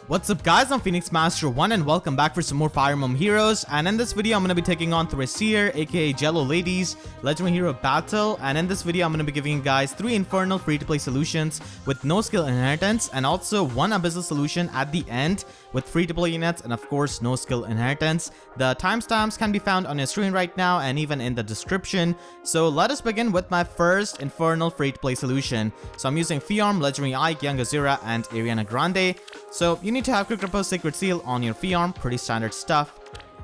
What's up guys, I'm Phoenix Master 1 and welcome back for some more Fire Emblem heroes. And in this video I'm going to be taking on Thrasir, aka Jello Ladies, Legendary Hero Battle. And in this video I'm going to be giving you guys 3 Infernal free-to-play solutions with no skill inheritance, and also 1 Abyssal solution at the end with free-to-play units and of course no skill inheritance. The timestamps can be found on your screen right now and even in the description. So let us begin with my first Infernal free-to-play solution. So I'm using Fjorm, Legendary Ike, Young Azura, and Ariana Grande. So you need to have Quick Repose Sacred Seal on your Fjorm, pretty standard stuff.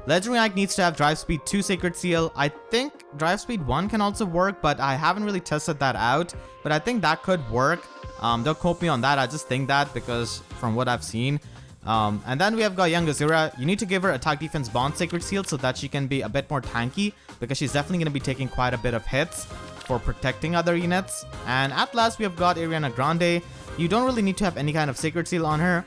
Legendary Ike needs to have Drive Speed 2 Sacred Seal. I think Drive Speed 1 can also work, but I haven't really tested that out. But I think that could work. Don't quote me on that, I just think that because from what I've seen. And then we have got Young Azura. You need to give her Attack Defense Bond Sacred Seal so that she can be a bit more tanky, because she's definitely going to be taking quite a bit of hits for protecting other units. And at last we have got Ariana Grande. You don't really need to have any kind of Sacred Seal on her,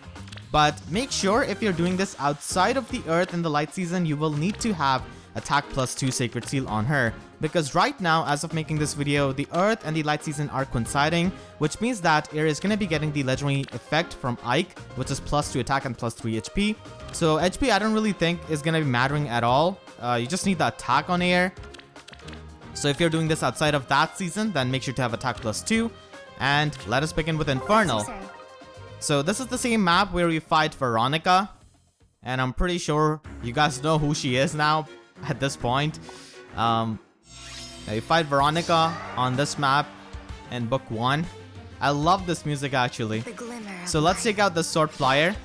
but make sure if you're doing this outside of the Earth in the Light Season, you will need to have Attack +2 Sacred Seal on her. Because right now, as of making this video, the Earth and the Light Season are coinciding, which means that Air is going to be getting the legendary effect from Ike, which is +2 attack and +3 HP. So HP I don't really think is going to be mattering at all. You just need the attack on Air. So if you're doing this outside of that season, then make sure to have attack +2. And let us begin with Infernal. So this is the same map where we fight Veronica, and I'm pretty sure you guys know who she is now at this point. You fight Veronica on this map in book 1. I love this music actually. So let's take out the Sword Flyer.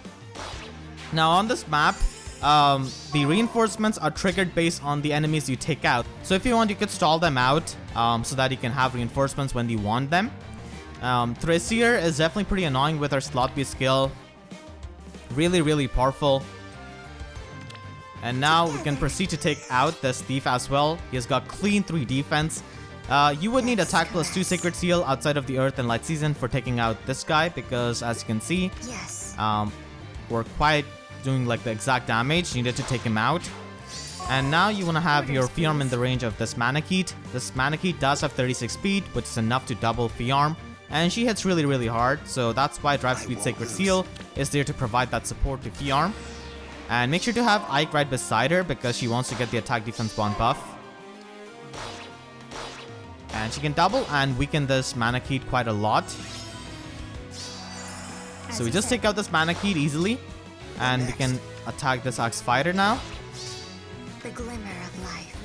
Now on this map, the reinforcements are triggered based on the enemies you take out. So if you want, you could stall them out so that you can have reinforcements when you want them. Thrasir is definitely pretty annoying with her slot B skill. Really powerful. And now we can proceed to take out this thief as well. He has got clean 3 defense. You would need attack +2 Sacred Seal outside of the Earth and Light Season for taking out this guy, because as you can see, we're quite doing like the exact damage needed to take him out. And now you want to have your Fjorm in the range of this Manakete. This Manakete does have 36 speed, which is enough to double Fjorm. And she hits really hard, so that's why Drive Speed Sacred Seal is there to provide that support to Fjorm. And make sure to have Ike right beside her, because she wants to get the Attack Defense Bond buff. And she can double and weaken this Manakete quite a lot. So we just take out this Manakete easily, and we can attack this Axe Fighter now. The glimmer of life.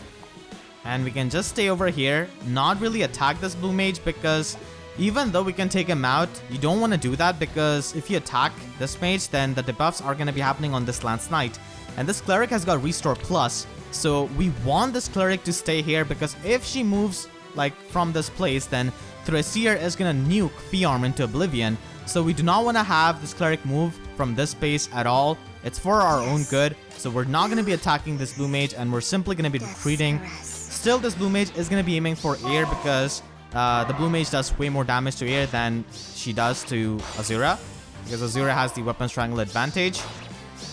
And we can just stay over here, not really attack this Blue Mage, because even though we can take him out, you don't want to do that, because if you attack this mage, then the debuffs are going to be happening on this Lance Knight. And this Cleric has got Restore Plus, so we want this Cleric to stay here, because if she moves like from this place, then Thrasir is going to nuke Fjorm into oblivion. So we do not want to have this Cleric move from this space at all. It's for our own good, so we're not going to be attacking this Blue Mage, and we're simply going to be retreating. Still, this Blue Mage is going to be aiming for Air, because the Blue Mage does way more damage to Air than she does to Azura, because Azura has the Weapons Triangle advantage.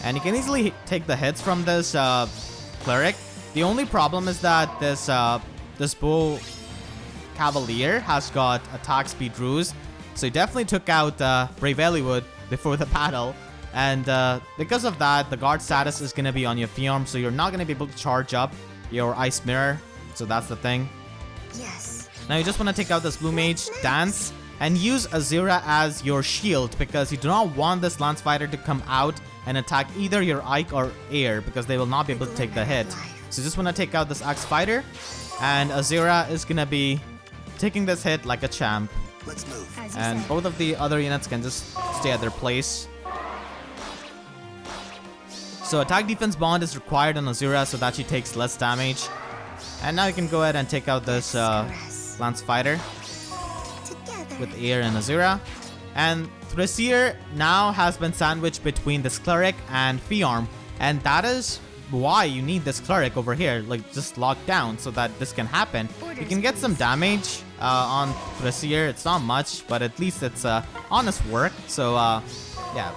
And you can easily take the hits from this Cleric. The only problem is that this Bow Cavalier has got Attack Speed Ruse, so he definitely took out Brave Eliwood before the battle. And because of that, the guard status is going to be on your Fjorm, so you're not going to be able to charge up your Ice Mirror. So that's the thing. Yes. Now you just want to take out this Blue Mage, dance, and use Azura as your shield, because you do not want this Lance Fighter to come out and attack either your Ike or Air, because they will not be able to take the hit. So you just want to take out this Axe Fighter, and Azura is going to be taking this hit like a champ. Let's move. And both of the other units can just stay at their place. So Attack Defense Bond is required on Azura so that she takes less damage. And now you can go ahead and take out this Lance Fighter with Air and Azura. And Thrasir now has been sandwiched between this Cleric and Fjorm, and that is why you need this Cleric over here, like just locked down so that this can happen. You can get some damage on Thrasir. It's not much, but at least it's honest work. So yeah,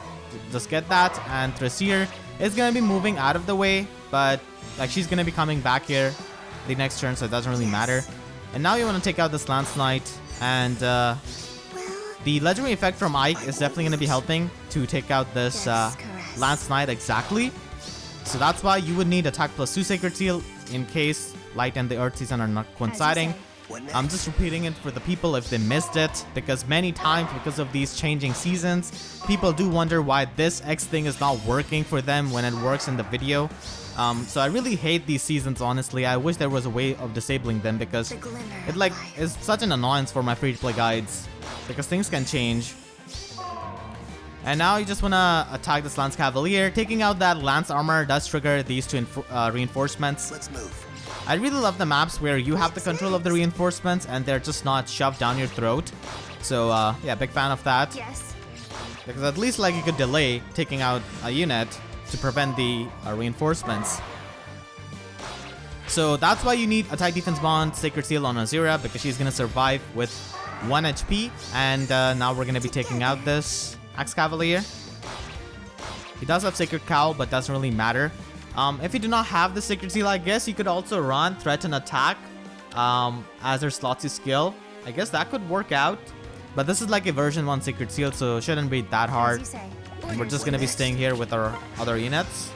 just get that. And Thrasir is going to be moving out of the way, but like she's going to be coming back here the next turn, so it doesn't really matter. And now you want to take out this Lance Knight, and The legendary effect from Ike is definitely going to be helping to take out this Lance Knight exactly. So that's why you would need attack plus 2 Sacred Seal in case Light and the Earth Season are not coinciding. I'm just repeating it for the people if they missed it, because many times because of these changing seasons, people do wonder why this X thing is not working for them when it works in the video. So I really hate these seasons, honestly. I wish there was a way of disabling them, because it like is such an annoyance for my free-to-play guides, because things can change. And now you just want to attack this Lance Cavalier. Taking out that Lance Armor does trigger these two reinforcements. Let's move. I really love the maps where you have the control of the reinforcements and they're just not shoved down your throat. So yeah, big fan of that. Yes. Because at least like you could delay taking out a unit to prevent the reinforcements. So that's why you need Attack Defense Bond, Sacred Seal on Azura, because she's going to survive with 1 HP. And now we're going to be taking out this Axe Cavalier. He does have Sacred Cow, but doesn't really matter. If you do not have the Sacred Seal, I guess you could also run Threaten Attack as her Slotsy skill. I guess that could work out. But this is like a version 1 Sacred Seal, so it shouldn't be that hard. And we're just going to be staying here with our other units.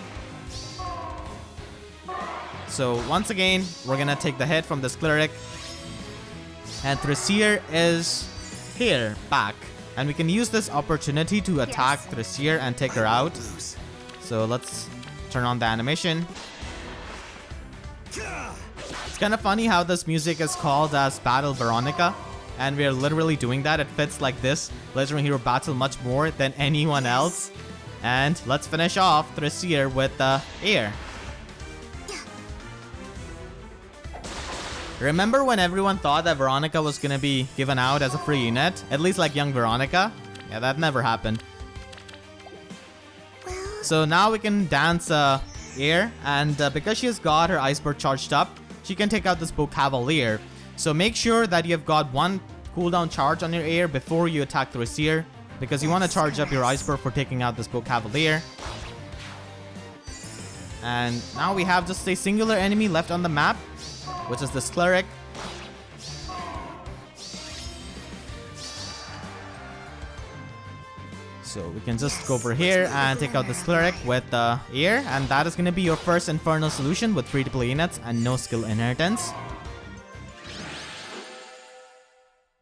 So once again, we're going to take the hit from this Cleric. And Thrasir is here, back. And we can use this opportunity to attack Thrasir and take her out. So let's turn on the animation. It's kind of funny how this music is called as Battle Veronica, and we are literally doing that. It fits like this legendary hero battle much more than anyone else. And let's finish off Thrasir with air. Remember when everyone thought that Veronica was gonna be given out as a free unit? At least like young Veronica? Yeah, that never happened. So now we can dance air, and because she has got her Iceberg charged up, she can take out this Bow Cavalier. So make sure that you've got 1 cooldown charge on your air before you attack Thrasir, because you want to charge up your Iceberg for taking out this Bow Cavalier. And now we have just a singular enemy left on the map, which is this Cleric. So we can just go over here and take out this Cleric with air, and that is going to be your first Infernal solution with free-to-play units and no skill inheritance.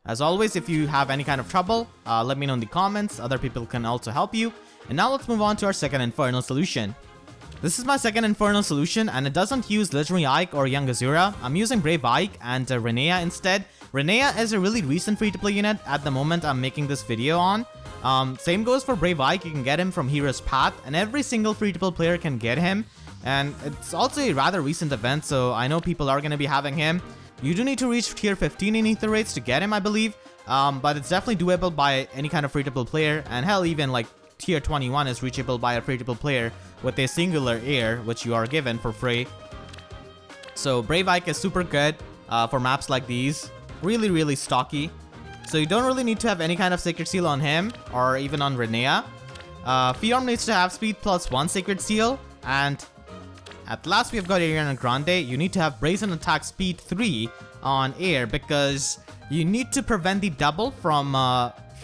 As always, if you have any kind of trouble, let me know in the comments. Other people can also help you. And now let's move on to our second Infernal solution. This is my second Infernal solution, and it doesn't use Legendary Ike or Young Azura. I'm using Brave Ike and Rinea instead. Rinea is a really recent free-to-play unit at the moment I'm making this video on. Same goes for Brave Ike. You can get him from Hero's Path, and every single free-to-play player can get him. And it's also a rather recent event, so I know people are going to be having him. You do need to reach tier 15 in Ether rates to get him, I believe. But it's definitely doable by any kind of free-to-play player, and hell, even like tier 21 is reachable by a free-to-play player with a singular air, which you are given for free. So Brave Ike is super good for maps like these. Really, really stocky. So you don't really need to have any kind of Sacred Seal on him, or even on Rinea. Fjorm needs to have speed plus 1 Sacred Seal, and at last we've got Ariana Grande. You need to have Brazen Atk speed 3 on air, because you need to prevent the double from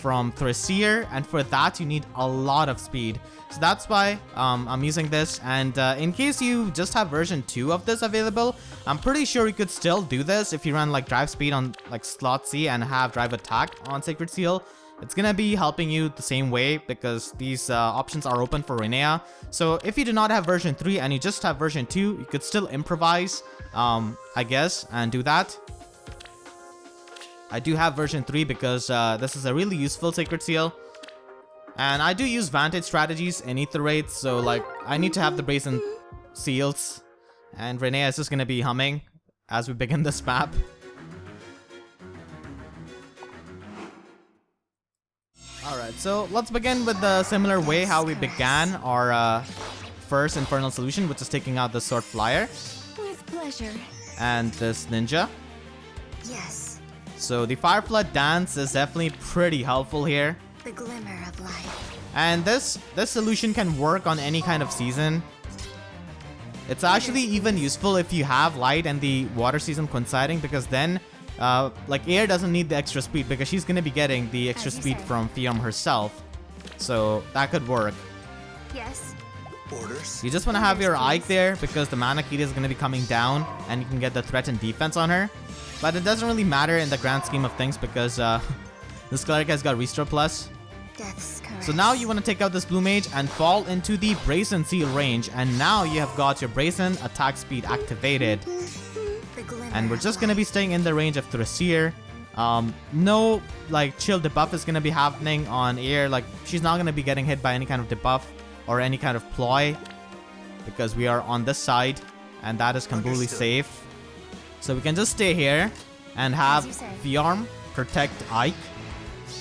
Thrasir, and for that you need a lot of speed. So that's why I'm using this, and in case you just have version 2 of this available, I'm pretty sure you could still do this if you run like Drive Speed on like Slot C and have Drive Atk on Sacred Seal. It's gonna be helping you the same way, because these options are open for Rinea. So if you do not have version 3 and you just have version 2, you could still improvise, I guess, and do that. I do have version 3 because this is a really useful Sacred Seal. And I do use Vantage strategies in Ether rates, so like I need to have the Brazen Seals. And Rinea is just gonna be humming as we begin this map. Alright, so let's begin with the similar way how we began our first Infernal solution, which is taking out the Sword Flyer. With pleasure. And this Ninja. Yes. So the Fire Flood Dance is definitely pretty helpful here. The glimmer of life. And this solution can work on any kind of season. It's actually even useful if you have light and the water season coinciding, because then like air doesn't need the extra speed because she's gonna be getting the extra speed from Fjorm herself. So that could work. Yes. Orders. You just want to have your Ike there because the mana key is going to be coming down and you can get the threat and defense on her. But it doesn't really matter in the grand scheme of things because this cleric has got restore plus. Death's caress. So now you want to take out this blue mage and fall into the Brazen Seal range, and now you have got your Brazen attack speed activated. The glimmer And we're of just going to be life. staying in the range of Thrasir. No like chill debuff is going to be happening on air. Like she's not going to be getting hit by any kind of debuff or any kind of ploy because we are on this side and that is completely safe. So we can just stay here and have As you say. Fjorm protect Ike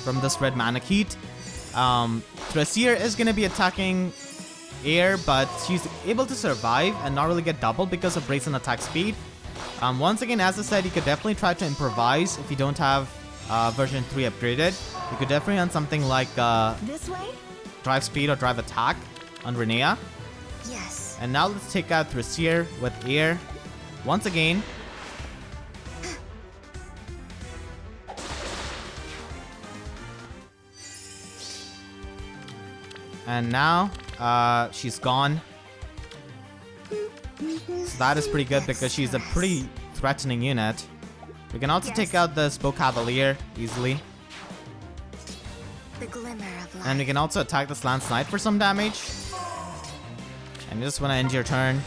from this red mana heat. Thrasir is going to be attacking air, but she's able to survive and not really get doubled because of Brazen attack speed. Once again, as I said, you could definitely try to improvise if you don't have version 3 upgraded. You could definitely run something like This way? Drive Speed or Drive Attack on Rinea. Yes. And now let's take out Thrasir with air once again. And now she's gone. So that is pretty good because she's a pretty threatening unit. We can also take out the Spoke Cavalier easily. The glimmer of life. And we can also attack the Lance Knight for some damage. And you just want to end your turn.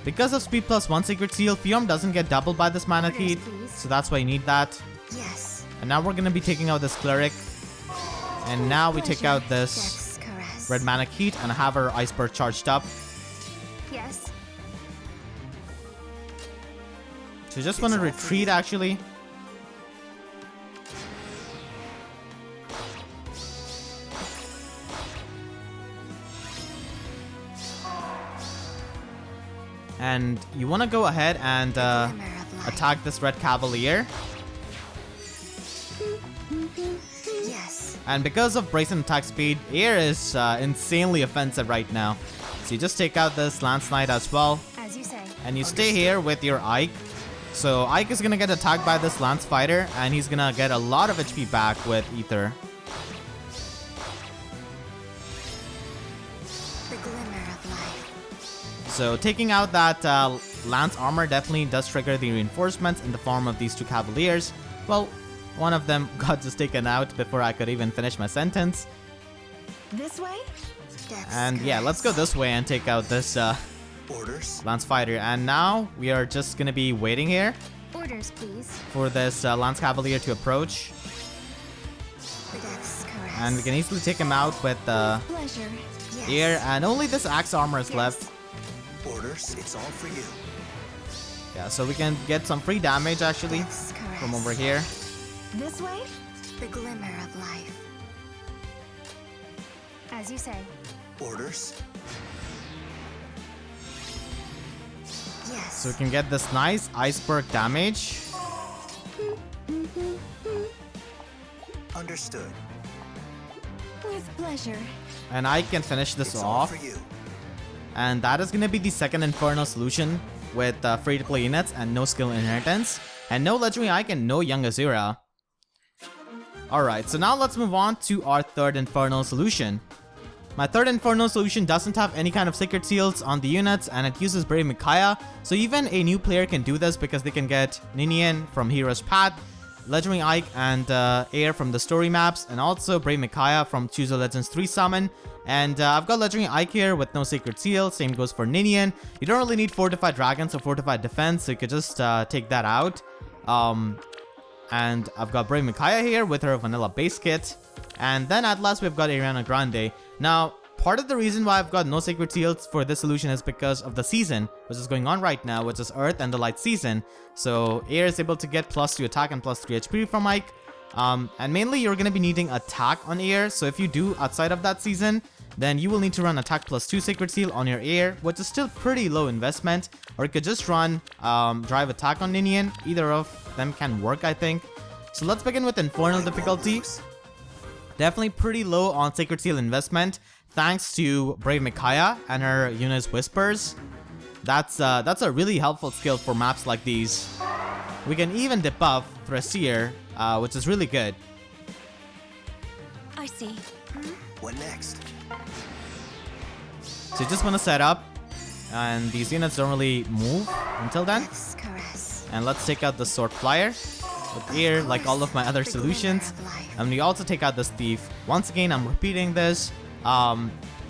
Because of speed plus 1 secret seal, Fjorm doesn't get doubled by this mana Orders, key, please. so that's why you need that. Yes. And now we're gonna be taking out this cleric. And now we take out this Death's caress. red mana key and have our iceberg charged up. Yes. So you just want to retreat actually. And you want to go ahead and Glimmer of life. attack this red cavalier. Yes. And because of Brazen attack speed, air is insanely offensive right now. So you just take out this Lance Knight as well. As you say. And you stay here with your Ike. So Ike is gonna get attacked by this Lance Fighter, and he's gonna get a lot of HP back with Ether. The glimmer of life. So taking out that Lance armor definitely does trigger the reinforcements in the form of these two Cavaliers. Well, one of them got just taken out before I could even finish my sentence. This way? Death's And yeah, let's go this way and take out this Orders. Lance Fighter. And now we are just gonna be waiting here Orders, please. for this Lance Cavalier to approach. The death's caress. And we can easily take him out with Pleasure. Yes. air, and only this axe armor is Yes. left. Orders. It's all for you. Yeah, so we can get some free damage actually Death's caress. from over here. This way? The glimmer of life. As you say. Orders. Yes. So we can get this nice iceberg damage. Understood. With pleasure. And I can finish this It's all off. for you. And that is going to be the second Infernal solution with free-to-play units and no skill inheritance. And no legendary Ike and no young Azura. Alright, so now let's move on to our third Infernal solution. My third Infernal solution doesn't have any kind of secret seals on the units, and it uses Brave Micaiah, so even a new player can do this because they can get Ninian from Hero's Path, Legendary Ike and Air from the story maps, and also Brave Micaiah from Choose a Legends 3 summon. And I've got Legendary Ike here with no secret seal, same goes for Ninian. You don't really need Fortified Dragons or Fortified Defense, so you could just take that out. And I've got Brave Micaiah here with her vanilla base kit. And then at last we've got Ariana Grande. Now, part of the reason why I've got no sacred seals for this solution is because of the season, which is going on right now, which is Earth and the Light season. So Air is able to get +2 attack and +3 HP from Ike. And mainly you're going to be needing attack on Air. So if you do outside of that season, then you will need to run attack +2 sacred seal on your Air, which is still pretty low investment. Or you could just run Drive Attack on Ninian. Either of them can work, I think. So let's begin with Infernal difficulty. Definitely pretty low on Sacred Seal investment, thanks to Brave Micaiah and her Eunice Whispers. That's a really helpful skill for maps like these. We can even debuff Thrasir, which is really good. I see. What next? So you just want to set up, and these units don't really move until then. Death's caress. And let's take out the Sword Flyer with ear, like all of my other solutions. And we also take out this Thief. Once again, I'm repeating this.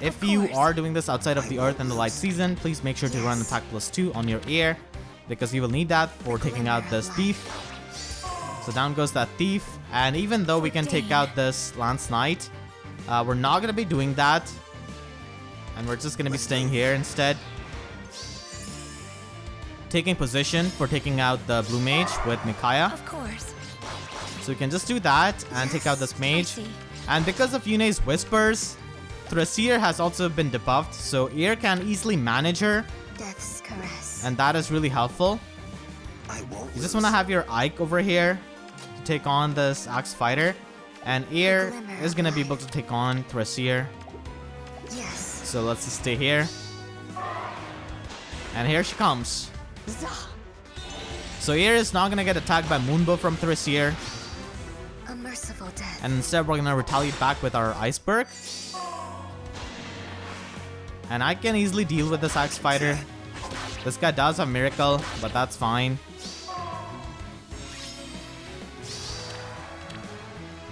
If you are doing this outside of the Earth and the Light season, please make sure to run Attack +2 on your ear, because you will need that for taking out this Thief. So down goes that Thief. And even though we can take out this Lance Knight, we're not going to be doing that. And we're just going to be staying here instead. Taking position for taking out the Blue Mage with Micaiah. Of course. So we can just do that and take out this Mage. see. And because of Yune's Whispers, Thrasir has also been debuffed, so Ear can easily manage her, Death's caress. and that is really helpful. I won't You just lose. want to have your Ike over here to take on this Axe Fighter, and Ear is going to be able to take on Thrasir. Yes. So let's just stay here. And here she comes. So Ear is not going to get attacked by Moonbow from Thrasir, A merciful death. and instead we're going to retaliate back with our Iceberg. And I can easily deal with this Axe Fighter. This guy does have Miracle, but that's fine.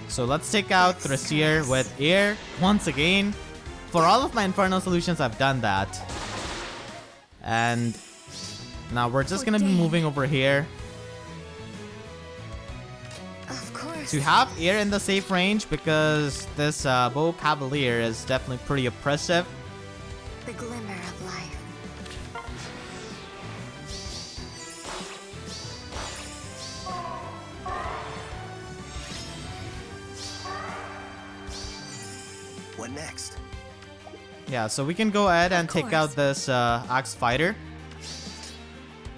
So let's take out Thrasir with Ear once again. For all of my Infernal solutions, I've done that. And now we're just gonna be moving over here Of course. to have Ear in the safe range, because this Bow Cavalier is definitely pretty oppressive. The glimmer of life. What next? Yeah, so we can go ahead and take out this Axe Fighter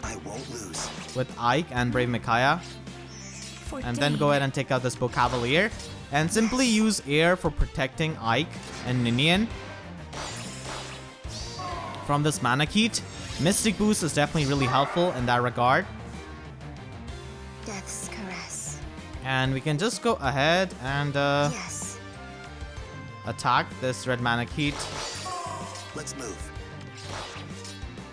I won't lose. with Ike and Brave Micaiah. For And then go ahead and take out this Bow Cavalier. And simply use Air for protecting Ike and Ninian from this Mana Keat. Mystic Boost is definitely really helpful in that regard. Death's caress. And we can just go ahead and Yes. attack this red Mana Keat. Let's move.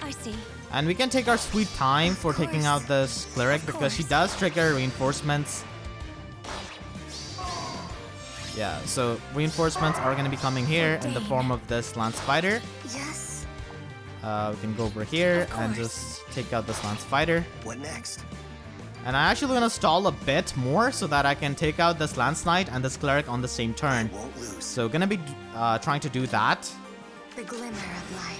I see. And we can take our sweet time for taking out this Cleric, because she does trigger reinforcements. Yeah, so reinforcements are going to be coming here in the form of this Lance Fighter. Yes. We can go over here Of and course. just take out this Lance Fighter. What next? And I actually want to stall a bit more so that I can take out this Lance Knight and this Cleric on the same turn. I won't lose. So gonna be trying to do that. The glimmer of life.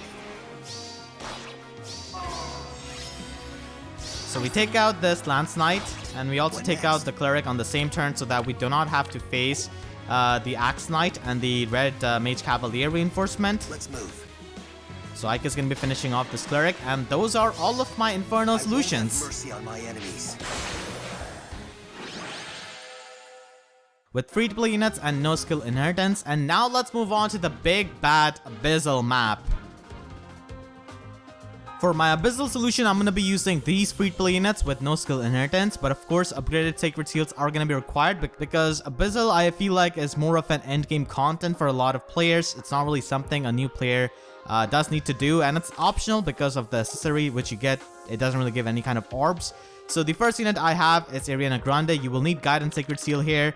So we take out this Lance Knight, and we also take out the Cleric on the same turn so that we do not have to face the Axe Knight and the red Mage Cavalier reinforcement. Let's move. So Ike is going to be finishing off this Cleric, and those are all of my Infernal I won't have solutions. mercy on my enemies. With free-to-play units and no skill inheritance. And now let's move on to the big bad Abyssal map. For my Abyssal solution, I'm going to be using these free-to-play units with no skill inheritance, but of course upgraded Sacred Seals are going to be required because Abyssal, I feel like, is more of an endgame content for a lot of players. It's not really something a new player does need to do, and it's optional because of the accessory which you get. It doesn't really give any kind of orbs. So the first unit I have is Ariana Grande. You will need Guidance Sacred Seal here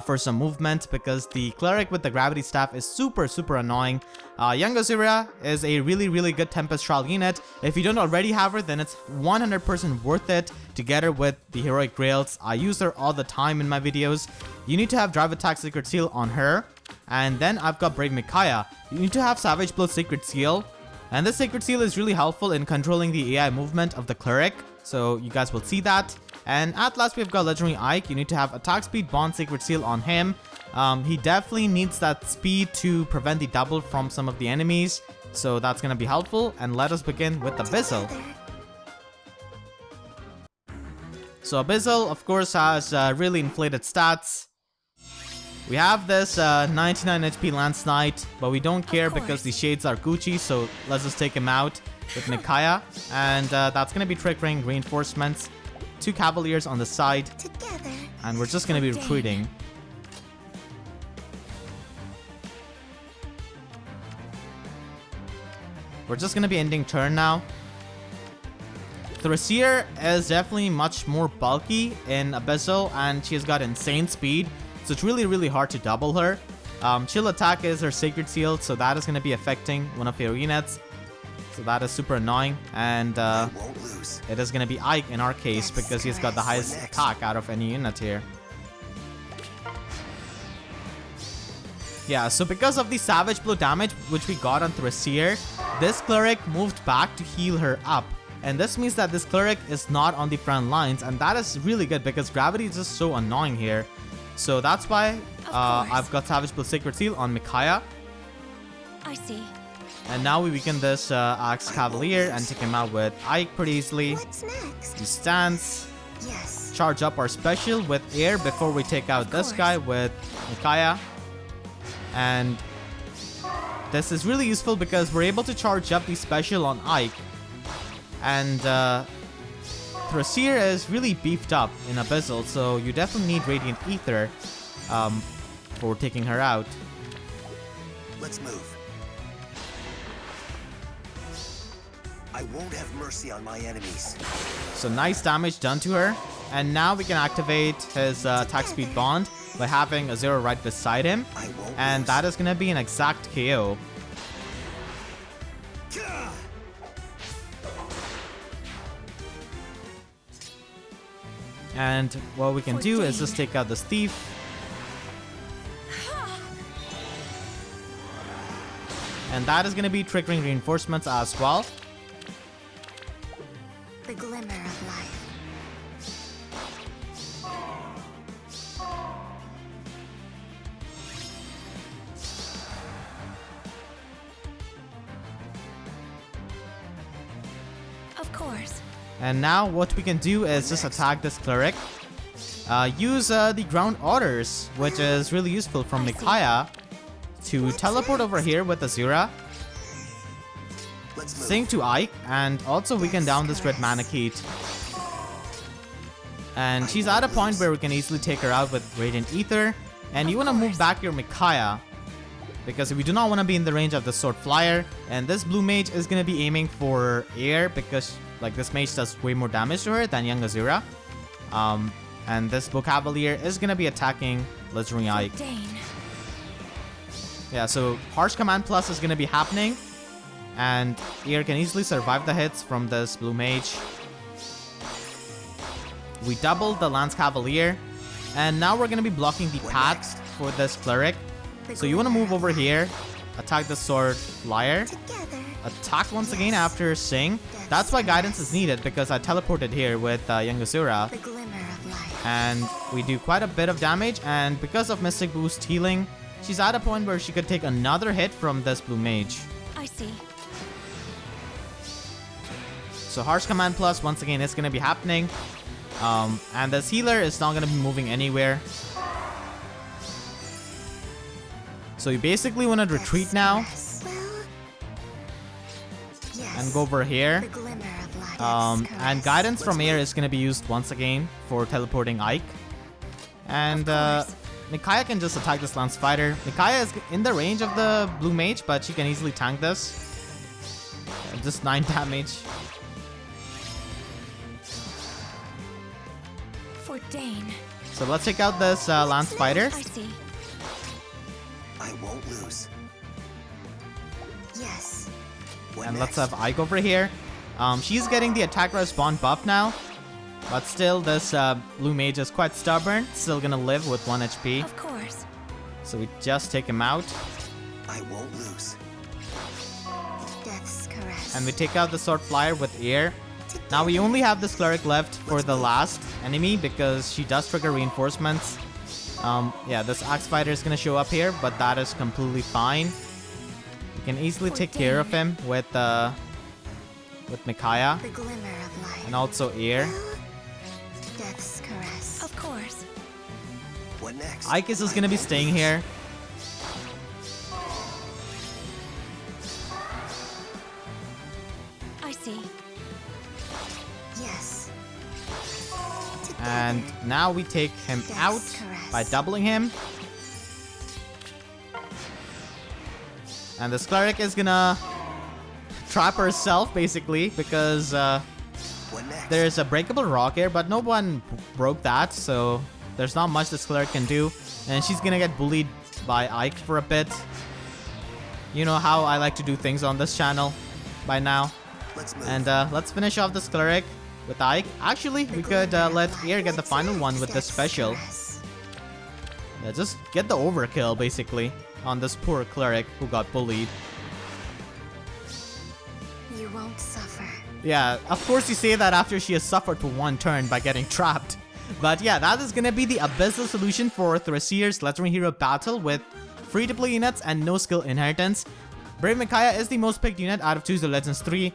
for some movement, because the Cleric with the Gravity Staff is super annoying. Young Azura is a really good Tempest Trial unit. If you don't already have her, then it's 100% worth it to get her with the Heroic Grails. I use her all the time in my videos. You need to have Drive Atk Sacred Seal on her. And then I've got Brave Micaiah. You need to have Savage Blow Sacred Seal. And this Sacred Seal is really helpful in controlling the AI movement of the Cleric. So you guys will see that. And at last we've got Legendary Ike. You need to have Attack Speed Bond Sacred Seal on him. He definitely needs that speed to prevent the double from some of the enemies. So that's going to be helpful. And let us begin with Abyssal. So Abyssal, of course, has really inflated stats. We have this 99 HP Lance Knight, but we don't care course. because the shades are Gucci, so let's just take him out with Micaiah. And that's going to be triggering reinforcements. 2 Cavaliers on the side. Together. And we're just going to be for recruiting. We're just going to be ending turn now. Thrasir is definitely much more bulky in Abyssal, and she's got insane speed. So it's really, really hard to double her. Chill attack is her Sacred Seal, so that is going to be affecting one of your units. So that is super annoying. And I won't lose. it is going to be Ike in our case because he's got the highest attack out of any unit here. Yeah, so because of the Savage Blow damage which we got on Thrasir, this Cleric moved back to heal her up. And this means that this Cleric is not on the front lines, and that is really good because gravity is just so annoying here. So that's why I've got Savage Blow Sacred Seal on Micaiah. I see. And now we weaken this Axe Cavalier and take him out with Ike pretty easily. What's next? He stands. Yes. Charge up our special with air before we take out this guy with Micaiah. And this is really useful because we're able to charge up the special on Ike. And Thrasir is really beefed up in Abyssal, so you definitely need Radiant Ether for taking her out. Let's move. I won't have mercy on my enemies. So nice damage done to her. And now we can activate his attack speed bond by having Azura right beside him. I won't And lose. that is going to be an exact KO. Gah! And what we can do is just take out this thief. And that is going to be triggering reinforcements as well. The glimmer of life. Of course. And now what we can do is just attack this Cleric. Use the ground orders, which is really useful from Micaiah, to teleport over here with Azura. Let's move. Sync to Ike, and also weaken down this red Manakite. And she's at a point where we can easily take her out with Radiant Ether. And you want to move back your Micaiah, because we do not want to be in the range of the Sword Flyer. And this blue mage is going to be aiming for air, because like this mage does way more damage to her than young Azura. And this Bow Cavalier is going to be attacking Legendary Ike. Dane. Yeah, so Harsh Command Plus is going to be happening. And Ear can easily survive the hits from this blue mage. We doubled the Lance Cavalier. And now we're going to be blocking the path for this Cleric. So you want to move over here, attack the Sword Flyer, Together. attack once again after Sing. That's why guidance is needed, because I teleported here with young Azura. The glimmer of life. And we do quite a bit of damage, and because of Mystic Boost healing, she's at a point where she could take another hit from this blue mage. I see. So Harsh Command Plus once again is going to be happening. And this healer is not going to be moving anywhere. So you basically want to retreat now Well, yes. and go over here. The glimmer of life. And guidance from air is going to be used once again for teleporting Ike. And course. Micaiah can just attack this Lance Fighter. Micaiah is in the range of the blue mage, but she can easily tank this. Just 9 damage. For Dane. So let's check out this Lance Fighter. I see. I won't lose. Yes. What And next? let's have Ike over here. She's getting the attack respawn buff now. But still, this blue mage is quite stubborn. Still gonna live with 1 HP. Of course. So we just take him out. I won't lose. Death's caress. And we take out the Sword Flyer with air. Now we only have this Cleric left for the last enemy, because she does trigger reinforcements. Yeah, this Axe Fighter is gonna show up here, but that is completely fine. You can easily take care of him with Micaiah The glimmer of life. and also air. Death's caress. Of course. What next? Icus is gonna be staying here. I see. Yes. And now we take him out by doubling him. And this cleric is gonna trap herself basically because What next? there's a breakable rock here, but no one broke that, so there's not much this cleric can do. And she's gonna get bullied by Ike for a bit. You know how I like to do things on this channel by now. Let's move. And let's finish off this cleric with Ike. Actually, we could let Air get the final one with this special. Yeah, just get the overkill basically on this poor cleric who got bullied. You won't suffer. Yeah, of course you say that after she has suffered for one turn by getting trapped. But yeah, that is gonna be the Abyssal solution for Thrasir's Legendary Hero battle with free-to-play units and no skill inheritance. Brave Micaiah is the most picked unit out of Choose the Legends 3,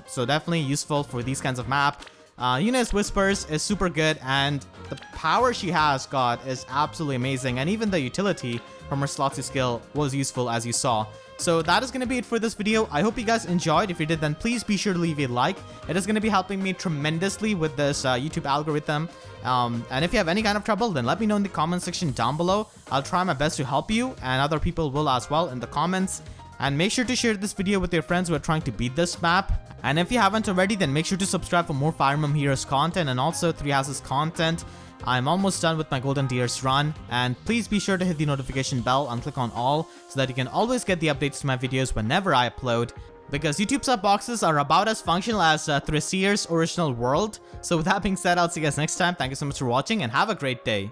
so definitely useful for these kinds of map. Eunice Whispers is super good, and the power she has got is absolutely amazing, and even the utility from her Slothy skill was useful as you saw. So that is going to be it for this video. I hope you guys enjoyed. If you did, then please be sure to leave a like. It is going to be helping me tremendously with this YouTube algorithm. And if you have any kind of trouble, then let me know in the comment section down below. I'll try my best to help you, and other people will as well in the comments. And make sure to share this video with your friends who are trying to beat this map. And if you haven't already, then make sure to subscribe for more Fire Emblem Heroes content and also Three Houses content. I'm almost done with my Golden Deers run, and please be sure to hit the notification bell and click on all so that you can always get the updates to my videos whenever I upload. Because YouTube sub boxes are about as functional as Thrasir's original world. So with that being said, I'll see you guys next time. Thank you so much for watching and have a great day.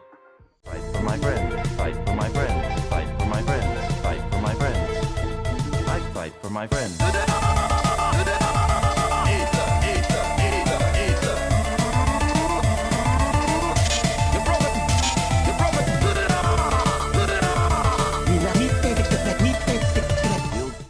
Fight for my friends, fight for my friends, fight for my friends, fight for my friends. I fight for my friends.